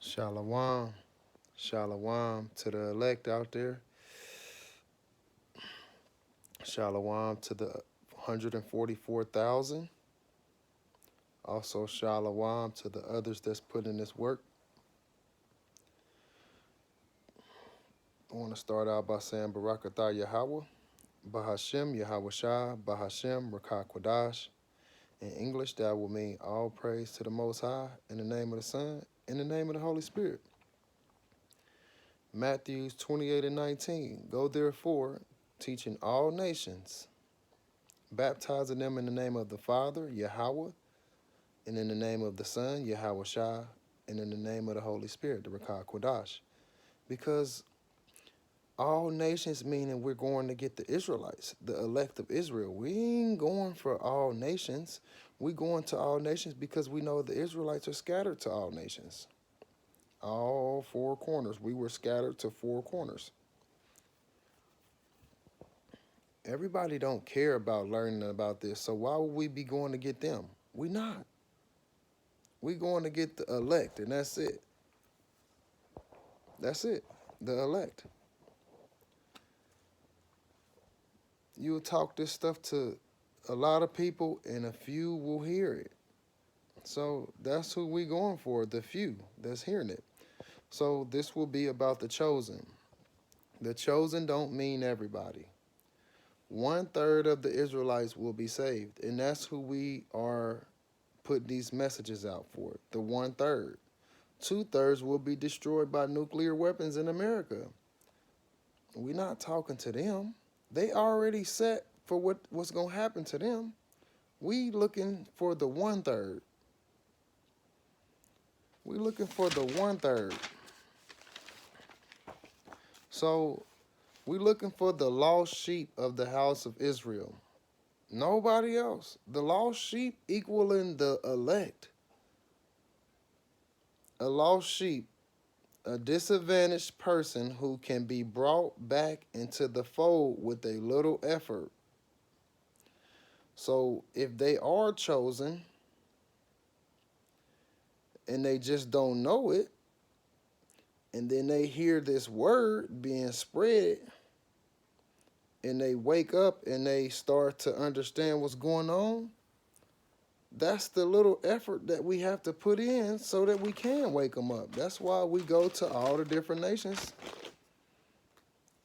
Shalom, shalom to the elect out there. Shalom to the 144,000. Also, shalom to the others that's putting in this work. I want to start out by saying Barakatah Yahweh, Bahashem Yahweh Shah, Bahashem Rakah Kwadash. In English, that will mean all praise to the Most High, in the name of the Son, in the name of the Holy Spirit. Matthew 28 and 19. Go therefore, teaching all nations, baptizing them in the name of the Father, Yahweh, and in the name of the Son, Yahweh Shah, and in the name of the Holy Spirit, the Rakah Kodash. Because all nations, meaning we're going to get the Israelites, the elect of Israel. We ain't going for all nations. We going to all nations because we know the Israelites are scattered to all nations. All four corners. We were scattered to four corners. Everybody don't care about learning about this, so why would we be going to get them? We not. We going to get the elect, and that's it. That's it. The elect. You'll talk this stuff to a lot of people, and a few will hear it. So that's who we going for, the few that's hearing it. So this will be about the chosen. The chosen don't mean everybody. 1/3 of the Israelites will be saved, and that's who we are putting these messages out for. The 1/3. 2/3 will be destroyed by nuclear weapons in America. We're not talking to them. They already set for what's going to happen to them. We looking for the 1/3. We looking for the 1/3. So we looking for the lost sheep of the house of Israel. Nobody else. The lost sheep equaling the elect. A lost sheep, a disadvantaged person who can be brought back into the fold with a little effort. So if they are chosen and they just don't know it, and then they hear this word being spread, and they wake up and they start to understand what's going on, that's the little effort that we have to put in so that we can wake them up. That's why we go to all the different nations,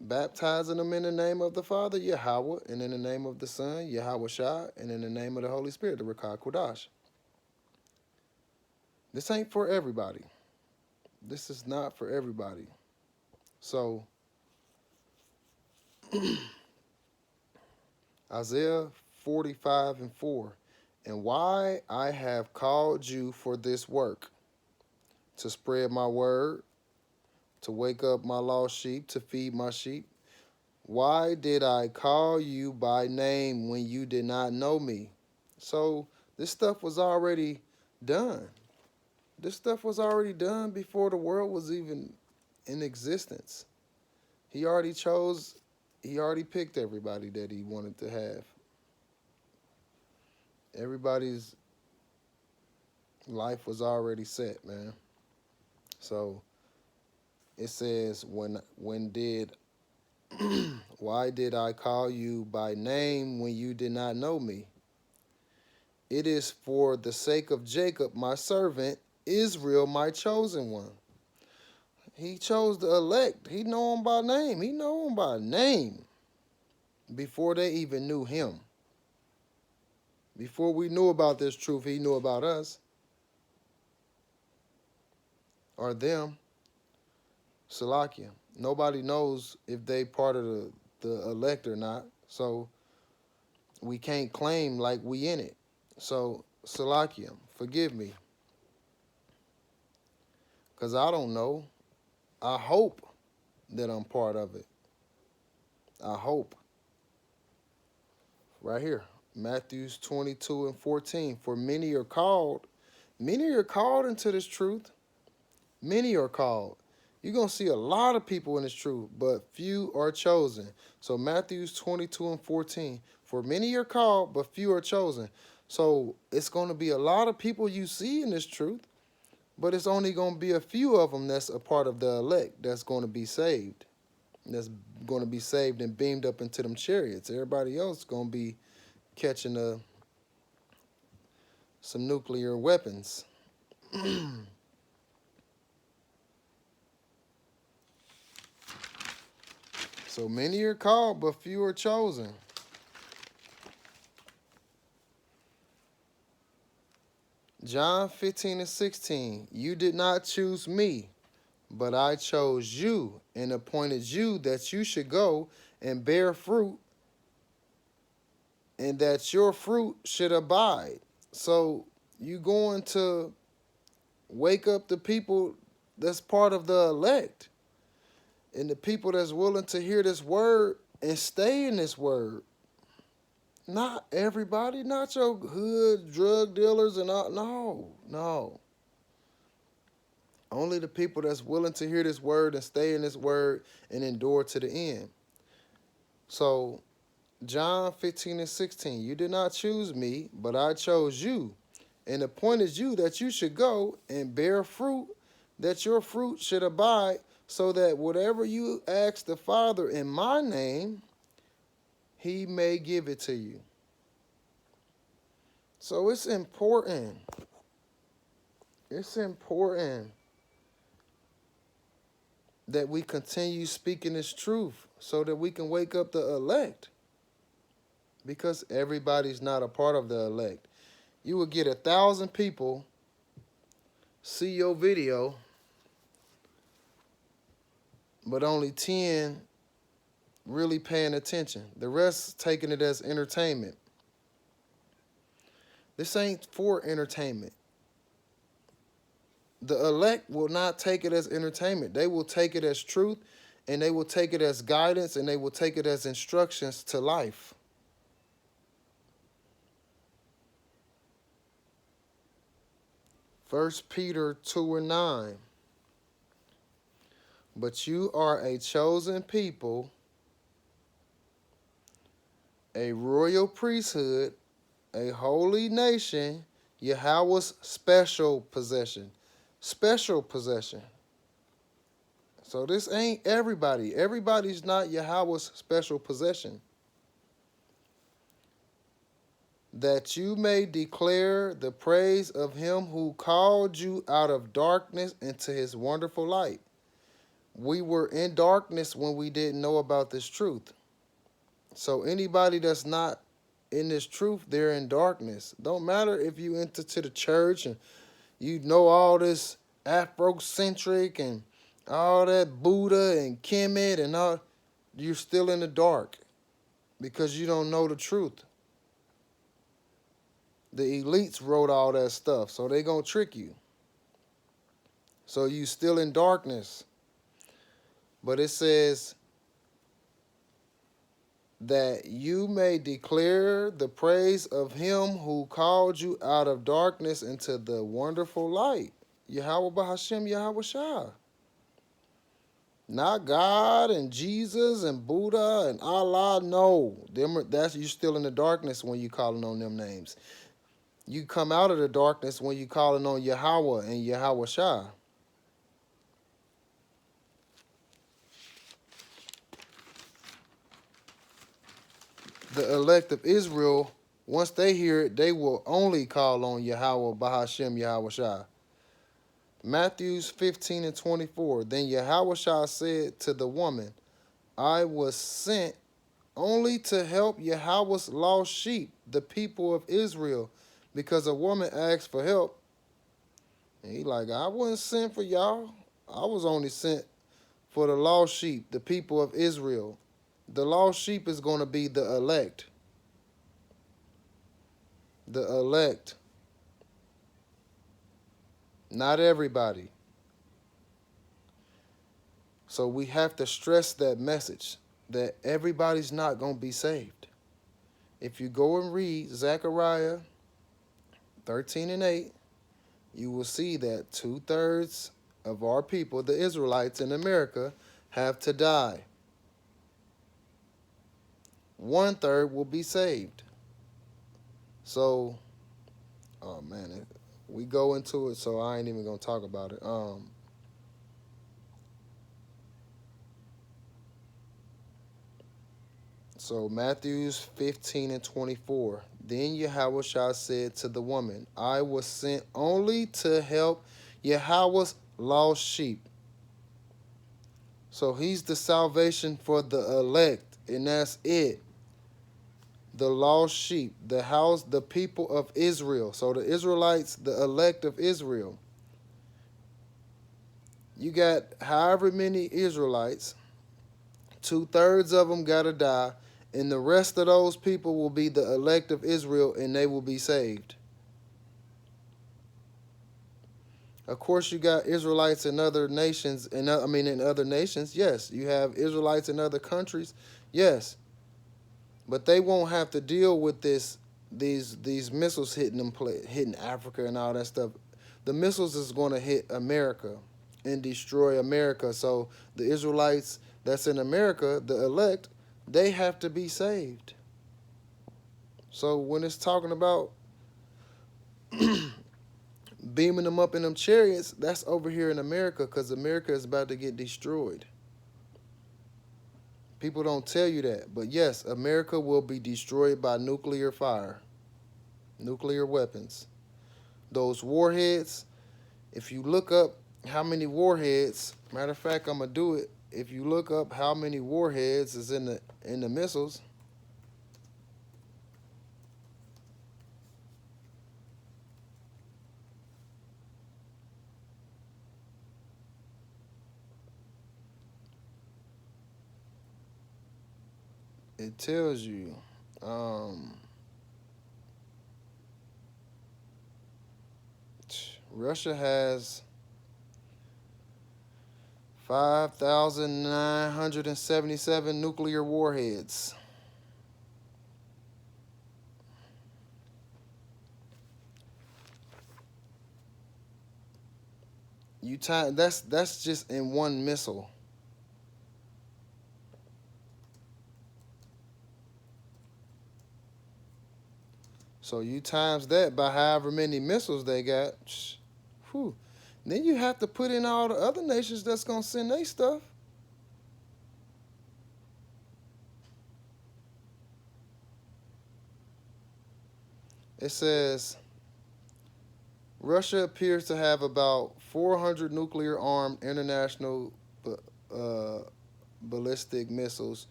baptizing them in the name of the Father, Yahweh, and in the name of the Son, Yahweh Shah, and in the name of the Holy Spirit, the Rakah Kodash. This ain't for everybody. This is not for everybody. So, Isaiah 45 and 4. And why I have called you for this work, to spread my word, to wake up my lost sheep, to feed my sheep. Why did I call you by name when you did not know me? So this stuff was already done. This stuff was already done before the world was even in existence. He already picked everybody that he wanted to have. Everybody's life was already set, man. So it says, why did I call you by name when you did not know me? It is for the sake of Jacob, my servant, Israel, my chosen one. He chose the elect. He know them by name. He know them by name before they even knew him. Before we knew about this truth, he knew about us or them. Salakia. Nobody knows if they part of the elect or not. So we can't claim like we in it. So Salakia, forgive me. Because I don't know. I hope that I'm part of it. I hope. Right here. Matthews 22 and 14. For many are called. Many are called into this truth. Many are called. You're going to see a lot of people in this truth, but few are chosen. So Matthews 22 and 14. For many are called, but few are chosen. So it's going to be a lot of people you see in this truth, But it's only going to be a few of them that's a part of the elect that's going to be saved. That's going to be saved and beamed up into them chariots. Everybody else going to be catching some nuclear weapons. So many are called, but few are chosen. John 15:16. You did not choose me, but I chose you and appointed you that you should go and bear fruit, and that your fruit should abide. So you going to wake up the people that's part of the elect, and the people that's willing to hear this word and stay in this word. Not everybody, not your hood drug dealers and all. No, no. Only the people that's willing to hear this word and stay in this word and endure to the end. So John 15:16, you did not choose me, but I chose you and appointed you that you should go and bear fruit, that your fruit should abide, so that whatever you ask the Father in my name, he may give it to you. So it's important. It's important that we continue speaking this truth so that we can wake up the elect, because everybody's not a part of the elect. You will get 1,000 people see your video, but only 10 really paying attention. The rest taking it as entertainment. This ain't for entertainment. The elect will not take it as entertainment. They will take it as truth, and they will take it as guidance, and they will take it as instructions to life. First Peter 2:9. But you are a chosen people, a royal priesthood, a holy nation, Yahweh's special possession. Special possession. So this ain't everybody. Everybody's not Yahweh's special possession. That you may declare the praise of him who called you out of darkness into his wonderful light. We were in darkness when we didn't know about this truth. So anybody that's not in this truth, they're in darkness. Don't matter if you enter to the church and you know all this Afrocentric and all that Buddha and Kemet and all, you're still in the dark because you don't know the truth. The elites wrote all that stuff, so they gonna trick you. So you still in darkness. But it says that you may declare the praise of him who called you out of darkness into the wonderful light. Yahweh Bahashem Yahweh Shah. Not God and Jesus and Buddha and Allah. No. That's you still in the darkness when you calling on them names. You come out of the darkness when you calling on Yahweh and Yahweh Shah. The elect of Israel, once they hear it, they will only call on Yahweh Bahashem Yahweh Shah. Matthews 15:24. Then Yahweh Shah said to the woman, I was sent only to help Yahweh's lost sheep, the people of Israel, because a woman asked for help. And he like, I wasn't sent for y'all. I was only sent for the lost sheep, the people of Israel. The lost sheep is going to be the elect. The elect. Not everybody. So we have to stress that message that everybody's not going to be saved. If you go and read Zechariah 13:8, you will see that 2/3 of our people, the Israelites in America, have to die. 1/3 will be saved. So, oh man, we go into it, so I ain't even gonna talk about it. So Matthews 15 and 24. Then Yahushua said to the woman, I was sent only to help Yahweh's lost sheep. So he's the salvation for the elect, and that's it. The lost sheep, the house, the people of Israel. So the Israelites, the elect of Israel. You got however many Israelites, 2/3 of them got to die, and the rest of those people will be the elect of Israel, and they will be saved. Of course, you got Israelites in other nations, in other nations, yes. You have Israelites in other countries, yes. But they won't have to deal with these missiles hitting them, hitting Africa and all that stuff. The missiles is going to hit America and destroy America. So the Israelites that's in America, the elect, they have to be saved. So when it's talking about beaming them up in them chariots, that's over here in America, because America is about to get destroyed. People don't tell you that. But yes, America will be destroyed by nuclear fire, nuclear weapons. Those warheads, if you look up how many warheads, matter of fact, I'm going to do it. If you look up how many warheads is in the missiles, it tells you. Russia has 5,977 nuclear warheads. That's just in one missile. So you times that by however many missiles they got. Whew. Then you have to put in all the other nations that's gonna send their stuff. It says Russia appears to have about 400 nuclear armed international ballistic missiles,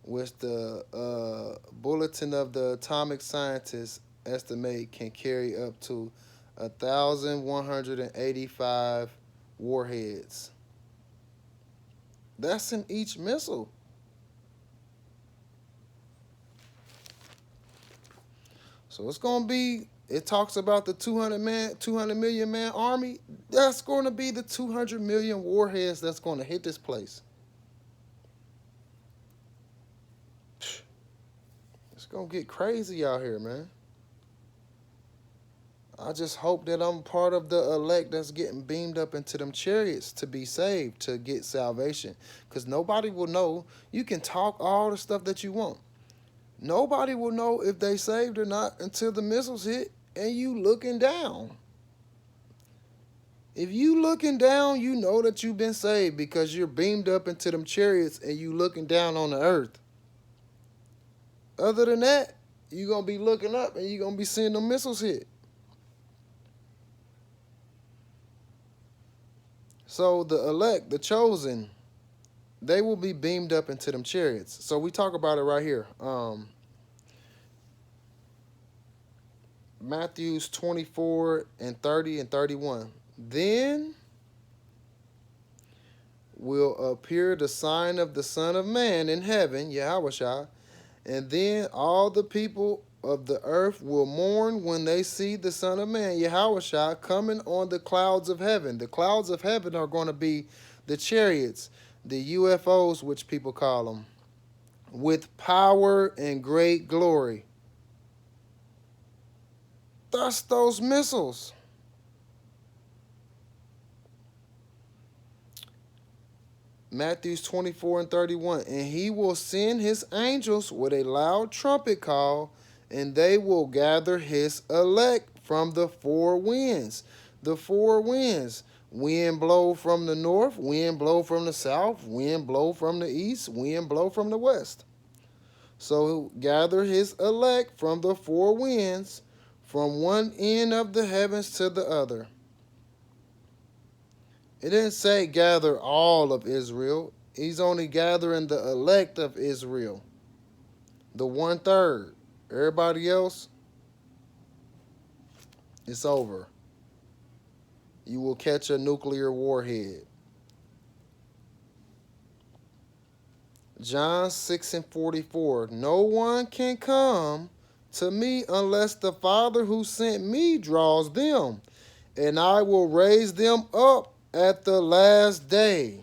which the Bulletin of the Atomic Scientists estimate can carry up to 1,185 warheads. That's in each missile. So it's going to be, it talks about the 200 million man army. That's going to be the 200 million warheads that's going to hit this place. It's going to get crazy out here, man. I just hope that I'm part of the elect that's getting beamed up into them chariots to be saved, to get salvation. Because nobody will know. You can talk all the stuff that you want. Nobody will know if they saved or not until the missiles hit and you looking down. If you looking down, you know that you've been saved because you're beamed up into them chariots and you looking down on the earth. Other than that, you're going to be looking up and you're going to be seeing the missiles hit. So the elect, the chosen, they will be beamed up into them chariots. So we talk about it right here. Matthews 24 and 30 and 31. Then will appear the sign of the Son of Man in heaven, Yahushua, and then all the people of the earth will mourn when they see the Son of Man, Yahushua, coming on the clouds of heaven. The clouds of heaven are going to be the chariots, the UFOs, which people call them, with power and great glory. Thus those missiles. Matthews 24 and 31. And he will send his angels with a loud trumpet call, and they will gather his elect from the four winds. The four winds. Wind blow from the north, wind blow from the south, wind blow from the east, wind blow from the west. So gather his elect from the four winds, from one end of the heavens to the other. It didn't say gather all of Israel. He's only gathering the elect of Israel, the 1/3. Everybody else, it's over. You will catch a nuclear warhead. John 6:44. No one can come to me unless the Father who sent me draws them, and I will raise them up at the last day.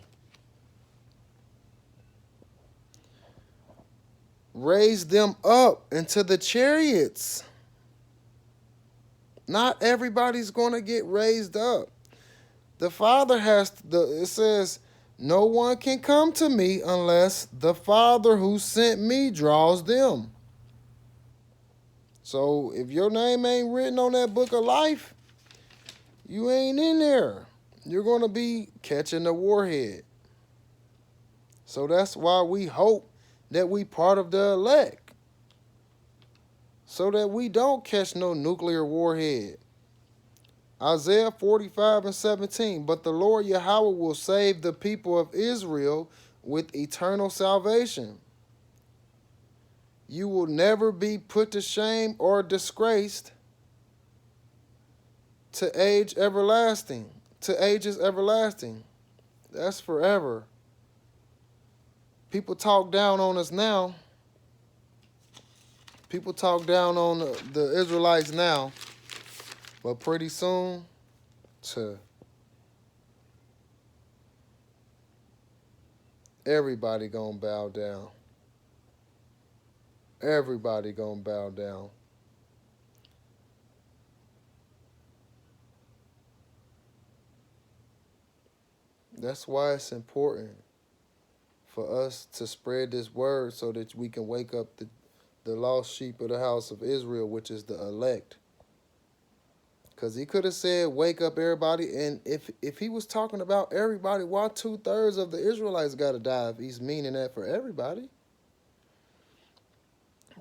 Raise them up into the chariots. Not everybody's going to get raised up. The Father it says, no one can come to me unless the Father who sent me draws them. So if your name ain't written on that book of life, you ain't in there. You're going to be catching the warhead. So that's why we hope that we part of the elect, so that we don't catch no nuclear warhead. Isaiah 45:17. But the Lord Yahweh will save the people of Israel with eternal salvation. You will never be put to shame or disgraced to ages everlasting. That's forever. People talk down on us now. People talk down on the Israelites now. But pretty soon, everybody gonna bow down. Everybody gonna bow down. That's why it's important for us to spread this word so that we can wake up the lost sheep of the house of Israel, which is the elect. Because he could have said, wake up everybody. And if he was talking about everybody, why 2/3 of the Israelites got to die if he's meaning that for everybody?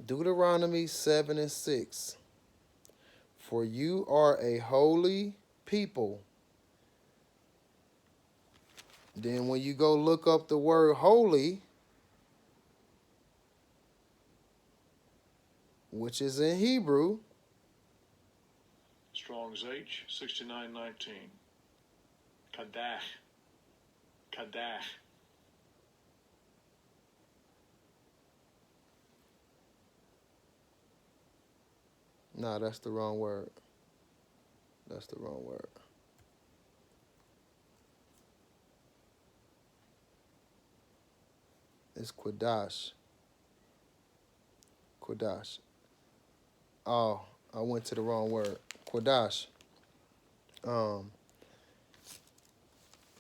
Deuteronomy 7:6. For you are a holy people. Then when you go look up the word holy, which is in Hebrew, Strong's H 6919. Kadash. Kadash. nah, that's the wrong word. That's the wrong word. It's Quadash. Quadash. Oh, I went to the wrong word. Quadash.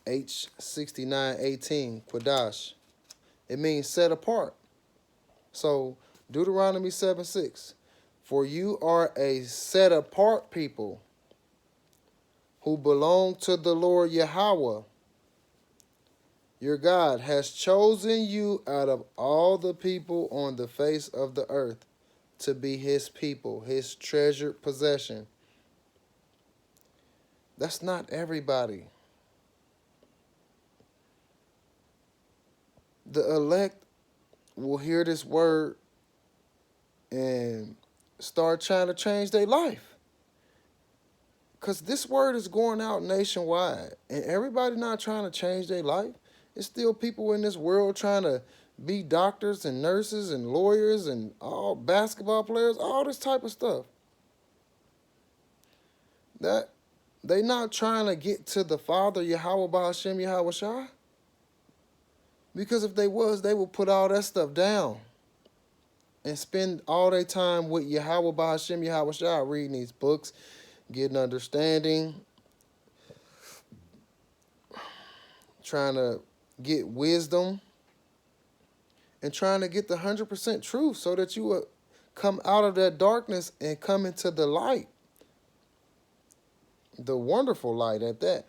H6918. Quadash. It means set apart. So Deuteronomy 7:6. For you are a set apart people who belong to the Lord Yahweh. Your God has chosen you out of all the people on the face of the earth to be his people, his treasured possession. That's not everybody. The elect will hear this word and start trying to change their life. Because this word is going out nationwide. And everybody not trying to change their life. It's still people in this world trying to be doctors and nurses and lawyers and all basketball players, all this type of stuff. That they not trying to get to the Father, Yahweh Ba'ashem Yahweh Shai. Because if they was, they would put all that stuff down and spend all their time with Yahweh Ba'ashem Yahweh Shai, reading these books, getting understanding, trying to get wisdom, and trying to get the 100% truth so that you will come out of that darkness and come into the light. The wonderful light at that.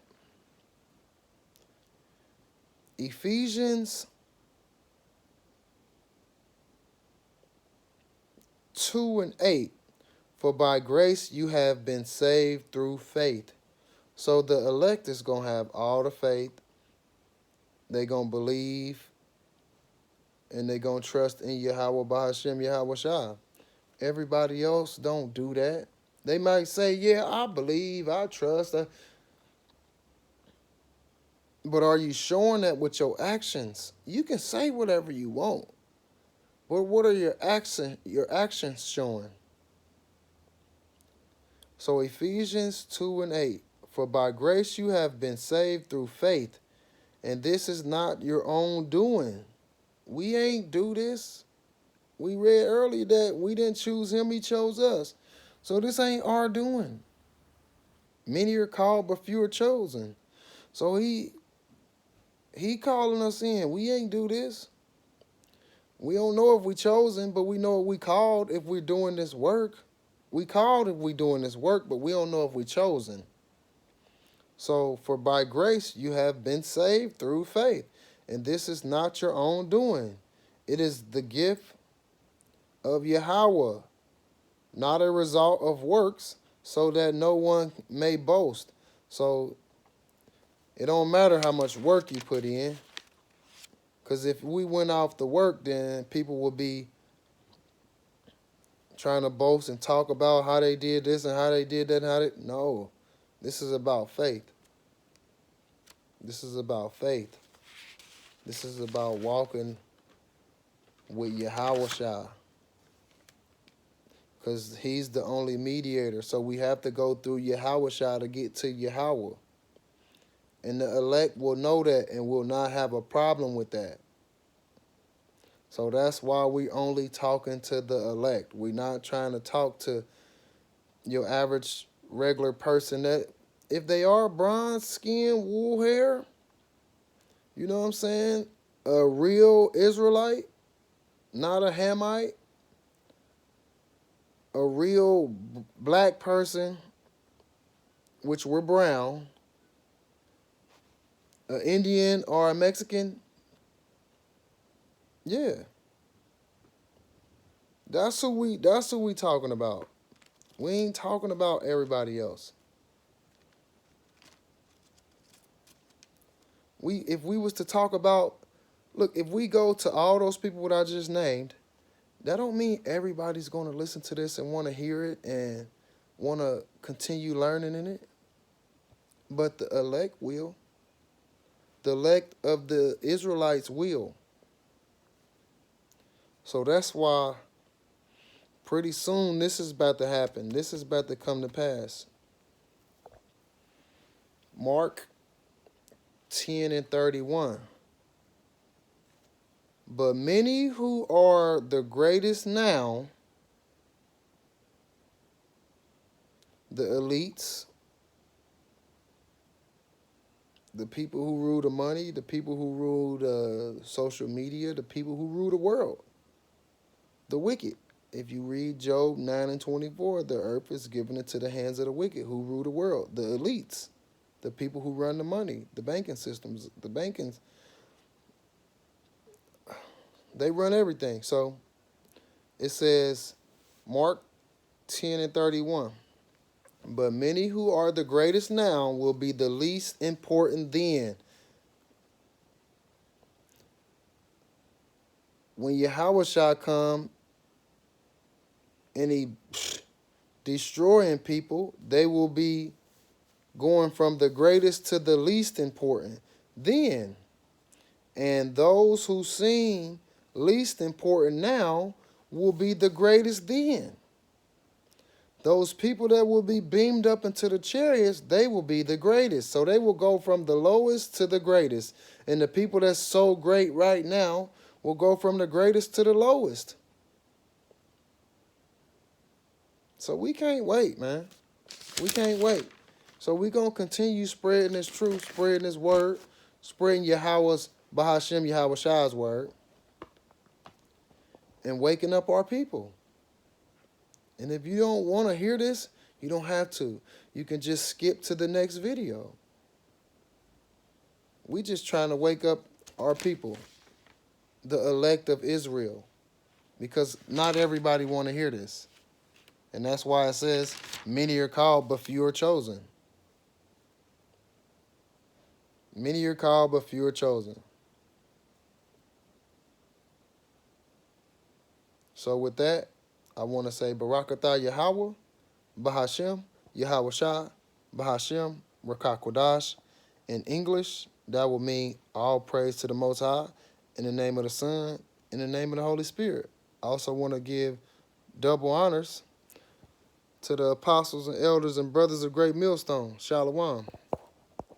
Ephesians 2:8. For by grace you have been saved through faith. So the elect is going to have all the faith. They're going to believe. And they're going to trust in Yahweh Bahashem Yahweh Shah. Everybody else don't do that. They might say, yeah, I believe, I trust. But are you showing that with your actions? You can say whatever you want. But what are your actions showing? So Ephesians 2:8. For by grace you have been saved through faith. And this is not your own doing. We ain't do this. We read earlier that we didn't choose him, he chose us. So this ain't our doing. Many are called, but few are chosen. So he calling us in. We ain't do this. We don't know if we chosen, but we know if we called if we're doing this work. We called if we doing this work, but we don't know if we chosen. So for by grace you have been saved through faith. And this is not your own doing. It is the gift of Yahweh, not a result of works, so that no one may boast. So it don't matter how much work you put in. Because if we went off the work, then people would be trying to boast and talk about how they did this and how they did that. No, this is about faith. This is about faith. This is about walking with Yahweh Shah. Because he's the only mediator. So we have to go through Yahweh Shah to get to Yahweh. And the elect will know that and will not have a problem with that. So that's why we only talking to the elect. We're not trying to talk to your average regular person that if they are bronze skin, wool hair, you know what I'm saying? A real Israelite, not a Hamite, a real black person, which we're brown, an Indian or a Mexican, yeah. That's who we talking about. We ain't talking about everybody else. If we was to talk about, look, if we go to all those people that I just named, that don't mean everybody's going to listen to this and want to hear it and want to continue learning in it. But the elect will. The elect of the Israelites will. So that's why pretty soon this is about to happen. This is about to come to pass. Mark 10:31. But many who are the greatest now, the elites, the people who rule the money, the people who rule the social media, the people who rule the world, the wicked. If you read Job 9:24, the earth is given into the hands of the wicked who rule the world, the elites, the people who run the money, the banking systems, the bankings. They run everything. So it says, Mark 10:31. But many who are the greatest now will be the least important then. When Yahweh shall come and he destroying people, they will be going from the greatest to the least important then. And those who seem least important now will be the greatest then. Those people that will be beamed up into the chariots, they will be the greatest. So they will go from the lowest to the greatest. And the people that's so great right now will go from the greatest to the lowest. So we can't wait, man. We can't wait. So we're going to continue spreading this truth, spreading this word, spreading Yahweh's Bahashem Yahweh Shah's word, and waking up our people. And if you don't want to hear this, you don't have to. you can just skip to the next video. We just trying to wake up our people, the elect of Israel, because not everybody want to hear this. And that's why it says, many are called, but few are chosen. Many are called, but few are chosen. So with that, I want to say Barakatah Yahweh, Bahashem, Yahweh Shah, Bahashem, Rakakwadash. In English, that will mean all praise to the Most High, in the name of the Son, in the name of the Holy Spirit. I also want to give double honors to the apostles and elders and brothers of Great Millstone. Shalom.